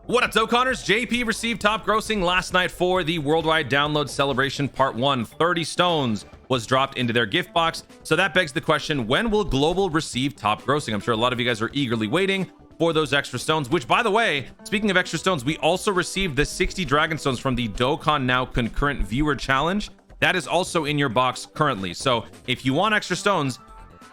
What up, Dokkaners? JP received top grossing last night for the Worldwide Download Celebration Part 1. 30 stones was dropped into their gift box. So that begs the question, when will Global receive top grossing? I'm sure a lot of you guys are eagerly waiting for those extra stones, which, by the way, speaking of extra stones, we also received the 60 Dragon Stones from the Dokkan Now Concurrent Viewer Challenge. That is also in your box currently. So if you want extra stones,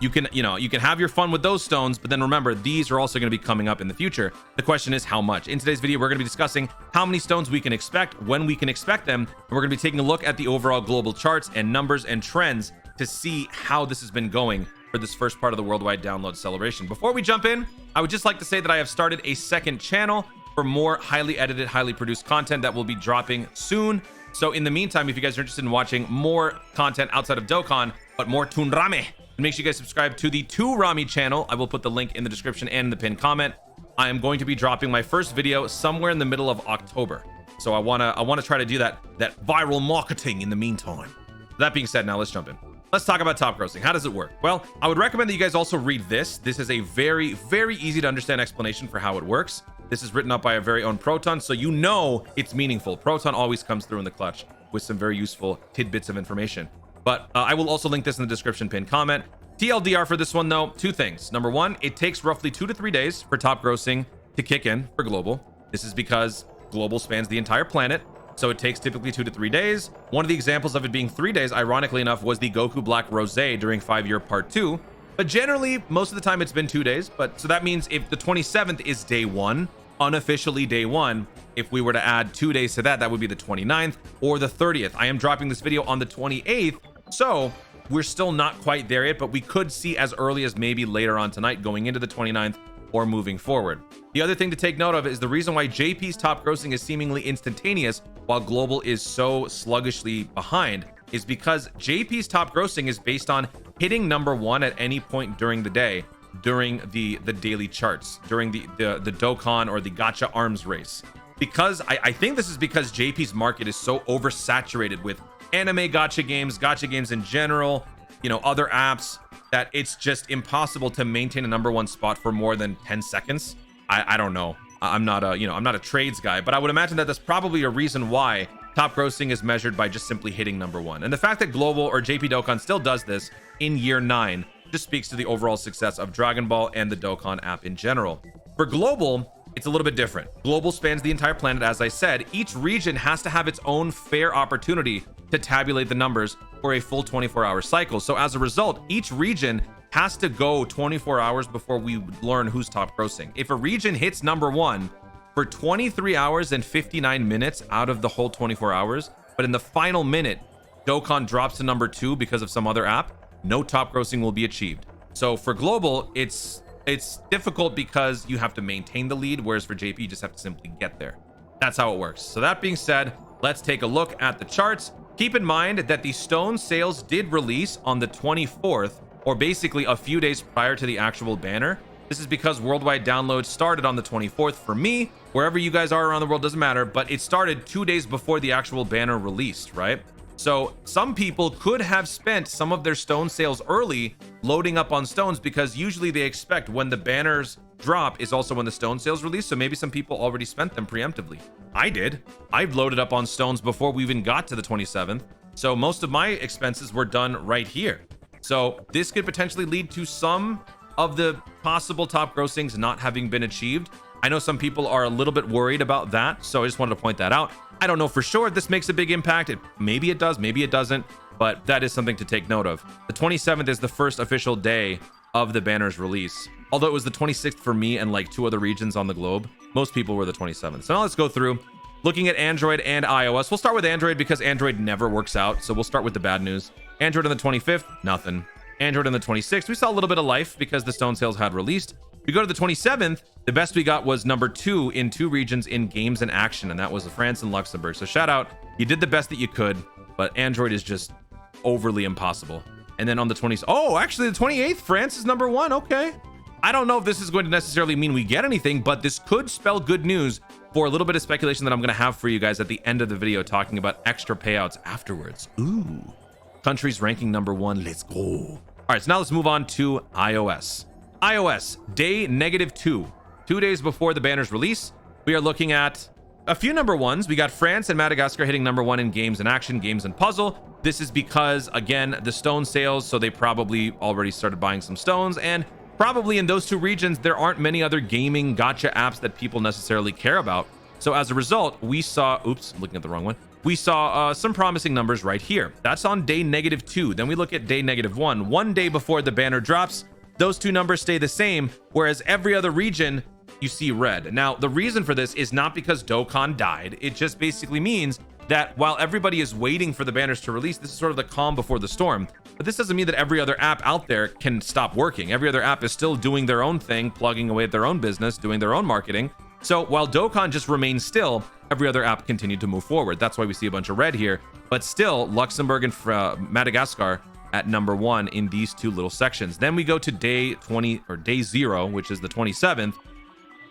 you can have your fun with those stones, but then remember, these are also going to be coming up in the future. The question is how much. In today's video, we're going to be discussing how many stones we can expect, when we can expect them, and we're going to be taking a look at the overall global charts and numbers and trends to see how this has been going for this first part of the Worldwide Download Celebration. Before we jump in, I would just like to say that I have started a second channel for more highly edited, highly produced content that will be dropping soon. So in the meantime, if you guys are interested in watching more content outside of Dokkan, but more Toonrame, make sure you guys subscribe to the 2Rami channel. I will put the link in the description and in the pinned comment. I am going to be dropping my first video somewhere in the middle of October. So I wanna try to do that viral marketing in the meantime. That being said, now let's jump in. Let's talk about top grossing. How does it work? Well, I would recommend that you guys also read this. This is a very, very easy to understand explanation for how it works. This is written up by our very own Proton, so you know it's meaningful. Proton always comes through in the clutch with some very useful tidbits of information. But I will also link this in the description pinned comment. TLDR for this one, though, two things. Number one, it takes roughly 2 to 3 days for top grossing to kick in for Global. This is because Global spans the entire planet, so it takes typically 2 to 3 days. One of the examples of it being 3 days, ironically enough, was the Goku Black Rosé during 5-year Part 2. But generally, most of the time, it's been 2 days. But so that means if the 27th is day 1, unofficially day 1, if we were to add 2 days to that, that would be the 29th or the 30th. I am dropping this video on the 28th. So we're still not quite there yet, but we could see as early as maybe later on tonight going into the 29th or moving forward. The other thing to take note of is the reason why JP's top grossing is seemingly instantaneous while Global is so sluggishly behind is because JP's top grossing is based on hitting number 1 at any point during the day, during the daily charts, during the Dokkan or the Gacha arms race. Because I think this is because JP's market is so oversaturated with anime gacha games in general, other apps, that it's just impossible to maintain a number 1 spot for more than 10 seconds. I don't know. I'm not a trades guy, but I would imagine that that's probably a reason why top grossing is measured by just simply hitting number 1. And the fact that Global or JP Dokkan still does this in year 9 just speaks to the overall success of Dragon Ball and the Dokkan app in general. For Global, it's a little bit different. Global spans the entire planet, as I said. Each region has to have its own fair opportunity to tabulate the numbers for a full 24-hour cycle. So as a result, each region has to go 24 hours before we learn who's top grossing. If a region hits number 1 for 23 hours and 59 minutes out of the whole 24 hours, but in the final minute, Dokkan drops to number 2 because of some other app, no top grossing will be achieved. So for Global, it's difficult because you have to maintain the lead, whereas for JP, you just have to simply get there. That's how it works. So that being said, let's take a look at the charts. Keep in mind that the stone sales did release on the 24th, or basically a few days prior to the actual banner. This is because worldwide download started on the 24th for me. Wherever you guys are around the world, doesn't matter, but it started 2 days before the actual banner released, right? So some people could have spent some of their stone sales early loading up on stones, because usually they expect when the banners drop is also when the stone sales release. So maybe some people already spent them preemptively. I did. I've loaded up on stones before we even got to the 27th. So most of my expenses were done right here. So this could potentially lead to some of the possible top grossings not having been achieved. I know some people are a little bit worried about that, so I just wanted to point that out. I don't know for sure this makes a big impact. Maybe it does, maybe it doesn't, but that is something to take note of. The 27th is the first official day of the banner's release. Although it was the 26th for me and like 2 other regions on the globe, most people were the 27th. So now let's go through looking at Android and iOS. We'll start with Android because Android never works out. So we'll start with the bad news. Android on the 25th, nothing. Android on the 26th, we saw a little bit of life because the stone sales had released. We go to the 27th, the best we got was number 2 in 2 regions in games and action, and that was France and Luxembourg. So shout out, you did the best that you could, but Android is just overly impossible. And then on the 20th, oh, actually the 28th, France is number 1. Okay. I don't know if this is going to necessarily mean we get anything, but this could spell good news for a little bit of speculation that I'm going to have for you guys at the end of the video, talking about extra payouts afterwards. Ooh, countries ranking number 1. Let's go. All right, so now let's move on to iOS. iOS, day -2. 2 days before the banner's release, we are looking at a few number ones. We got France and Madagascar hitting number one in games and action, games and puzzle. This is because, again, the stone sales, so they probably already started buying some stones, and probably in those two regions, there aren't many other gaming gacha apps that people necessarily care about. So as a result, we saw, oops, looking at the wrong one. We saw some promising numbers right here. That's on day -2. Then we look at day -1. One day before the banner drops, those two numbers stay the same, whereas every other region, you see red. Now, the reason for this is not because Dokkan died. It just basically means that while everybody is waiting for the banners to release, this is sort of the calm before the storm. But this doesn't mean that every other app out there can stop working. Every other app is still doing their own thing, plugging away at their own business, doing their own marketing. So while Dokkan just remains still, every other app continued to move forward. That's why we see a bunch of red here. But still, Luxembourg and Madagascar at number one in these two little sections. Then we go to day 0, which is the 27th.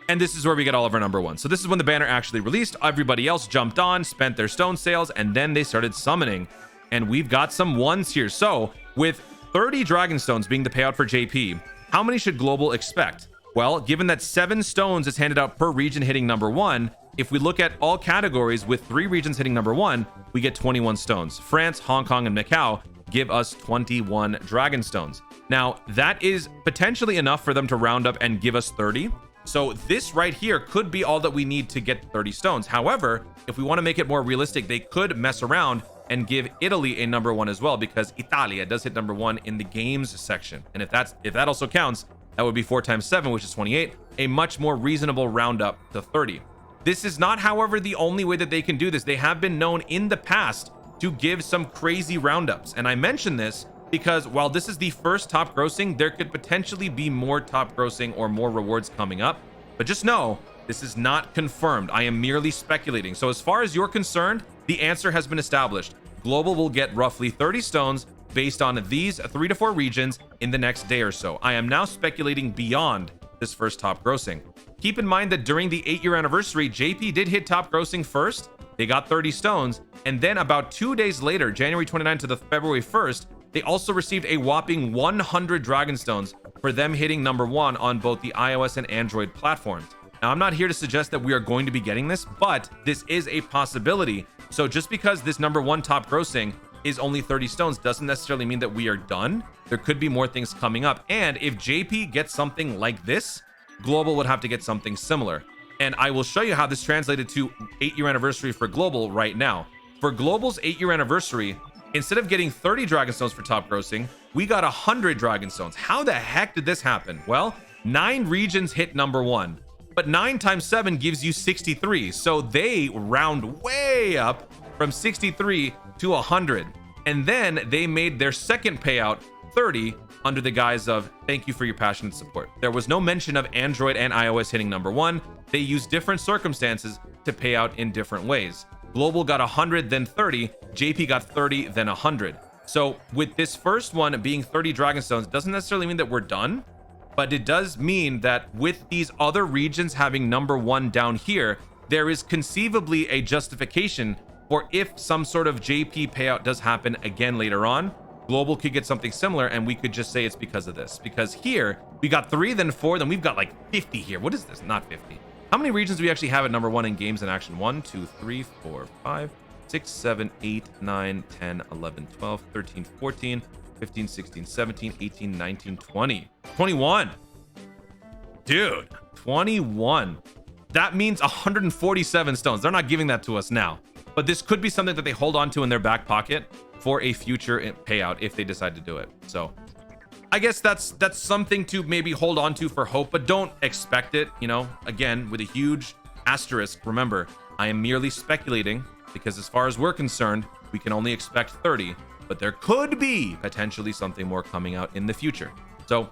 And this is where we get all of our number ones. So this is when the banner actually released. Everybody else jumped on, spent their stone sales, and then they started summoning. And we've got some ones here. So with 30 dragon stones being the payout for JP, how many should Global expect? Well, given that 7 stones is handed out per region hitting number one, if we look at all categories with 3 regions hitting number one, we get 21 stones. France, Hong Kong, and Macau give us 21 dragon stones. Now, that is potentially enough for them to round up and give us 30. So this right here could be all that we need to get 30 stones. However, if we want to make it more realistic, they could mess around and give Italy a number one as well, because Italia does hit number one in the games section. And if that also counts, that would be 4 times 7, which is 28, a much more reasonable roundup to 30. This is not, however, the only way that they can do this. They have been known in the past to give some crazy roundups. And I mention this because while this is the first top grossing, there could potentially be more top grossing or more rewards coming up. But just know, this is not confirmed. I am merely speculating. So as far as you're concerned, the answer has been established. Global will get roughly 30 stones based on these 3 to 4 regions in the next day or so. I am now speculating beyond this first top grossing. Keep in mind that during the 8-year anniversary, JP did hit top grossing first. They got 30 stones. And then about 2 days later, January 29th to the February 1st, they also received a whopping 100 dragon stones for them hitting number one on both the iOS and Android platforms. Now, I'm not here to suggest that we are going to be getting this, but this is a possibility. So just because this number one top grossing is only 30 stones doesn't necessarily mean that we are done. There could be more things coming up. And if JP gets something like this, Global would have to get something similar. And I will show you how this translated to 8-year anniversary for Global right now. For Global's 8-year anniversary, instead of getting 30 dragon stones for top grossing, we got 100 dragon stones. How the heck did this happen? Well, 9 regions hit number one, but 9 times 7 gives you 63. So they round way up from 63 to 100. And then they made their second payout 30 under the guise of thank you for your passionate support. There was no mention of Android and iOS hitting number one. They used different circumstances to pay out in different ways. Global got 100, then 30. JP got 30, then 100. So with this first one being 30 dragon stones, doesn't necessarily mean that we're done, but it does mean that with these other regions having number one down here, there is conceivably a justification for if some sort of JP payout does happen again later on, Global could get something similar, and we could just say it's because of this. Because here, we got 3, then 4, then we've got like 50 here. What is this? Not 50. How many regions do we actually have at number one in games and action? 1, 2, 3, 4, 5, 6, 7, 8, 9, 10, 11, 12, 13, 14, 15, 16, 17, 18, 19, 20. 21. Dude, 21. That means 147 stones. They're not giving that to us now. But this could be something that they hold on to in their back pocket for a future payout if they decide to do it. So I guess that's something to maybe hold on to for hope, but don't expect it, you know, again, with a huge asterisk. Remember, I am merely speculating because as far as we're concerned, we can only expect 30, but there could be potentially something more coming out in the future. So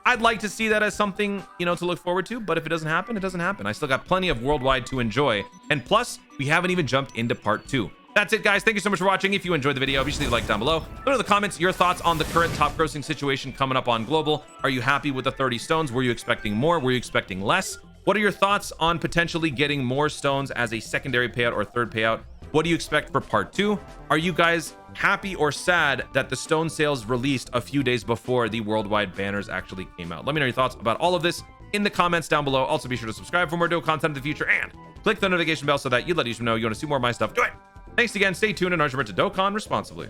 I'd like to see that as something, you know, to look forward to, but if it doesn't happen, it doesn't happen. I still got plenty of worldwide to enjoy. And plus, we haven't even jumped into part 2. That's it, guys. Thank you so much for watching. If you enjoyed the video, obviously leave a like down below. Go to the comments, your thoughts on the current top grossing situation coming up on Global. Are you happy with the 30 stones? Were you expecting more? Were you expecting less? What are your thoughts on potentially getting more stones as a secondary payout or third payout? What do you expect for part 2? Are you guys happy or sad that the stone sales released a few days before the worldwide banners actually came out? Let me know your thoughts about all of this in the comments down below. Also, be sure to subscribe for more Dokkan content in the future, and Click the notification bell so that you let YouTube know you want to see more of my stuff. Do it. Thanks again. Stay tuned and remember to Dokkan responsibly.